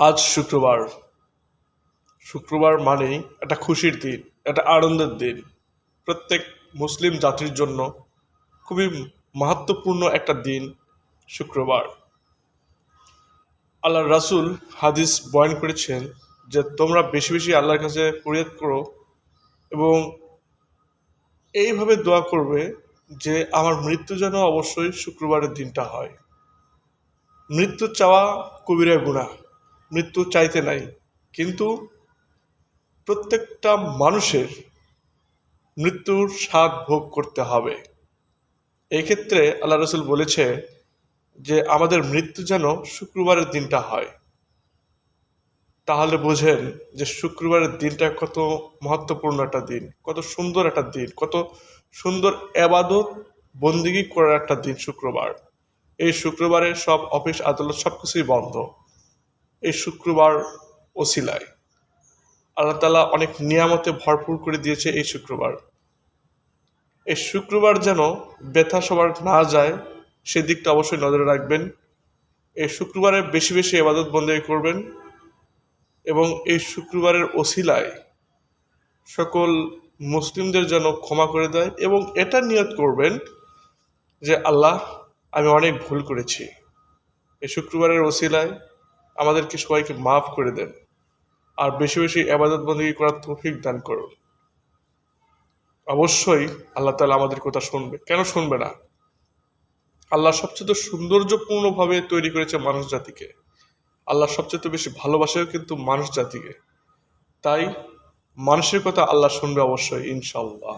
আজ শুক্রবার। শুক্রবার মানেই একটা খুশির দিন, একটা আনন্দের দিন। প্রত্যেক মুসলিম জাতির জন্য খুবই মাহাত্ম্যপূর্ণ একটা দিন শুক্রবার। আল্লাহর রাসূল হাদিস বয়ান করেছেন যে তোমরা বেশি বেশি আল্লাহর কাছে ফরিয়াদ করো এবং এইভাবে দোয়া করবে যে আমার মৃত্যু যেন অবশ্যই শুক্রবারের দিনটা হয়। মৃত্যু চাওয়া কবিরা গুনাহ, মৃত্যু চাইতে নাই, কিন্তু প্রত্যেকটা মানুষের মৃত্যুর স্বাদ ভোগ করতে হবে। এই ক্ষেত্রে আল্লাহ রসুল বলেছে যে আমাদের মৃত্যু যেন শুক্রবারের দিনটা হয়। তাহলে বোঝেন যে শুক্রবারের দিনটা কত মহত্বপূর্ণ একটা দিন, কত সুন্দর একটা দিন, কত সুন্দর এবাদত বন্দিগি করার একটা দিন শুক্রবার। এই শুক্রবারে সব অফিস আদালত সব কিছুই বন্ধ। এই শুক্রবার ওসিলায় আল্লাহ তাআলা অনেক নিয়ামতে ভরপুর করে দিয়েছে এই শুক্রবার। এই শুক্রবার যেন ব্যথা সবার না যায় সেদিকটা অবশ্যই নজরে রাখবেন। এই শুক্রবারে বেশি বেশি ইবাদত বন্দেগী করবেন এবং এই শুক্রবারের ওসিলায় সকল মুসলিমদের যেন ক্ষমা করে দেয় এবং এটা নিয়ত করবেন যে আল্লাহ, আমি অনেক ভুল করেছি, এই শুক্রবারের ওসিলায় আমাদেরকে সবাইকে মাফ করে দেন আর বেশি বেশি ইবাদত বন্দেগী করার তৌফিক দান করুন। অবশ্যই আল্লাহ তাআলা আমাদের কথা শুনবে, কেন শুনবে না? আল্লাহ সবচেয়ে সৌন্দর্যপূর্ণভাবে তৈরি করেছে মানুষ জাতিকে। আল্লাহ সবচেয়ে বেশি ভালোবাসেও কিন্তু মানুষ জাতিকে। তাই মানুষের কথা আল্লাহ শুনবে অবশ্যই, ইনশাআল্লাহ।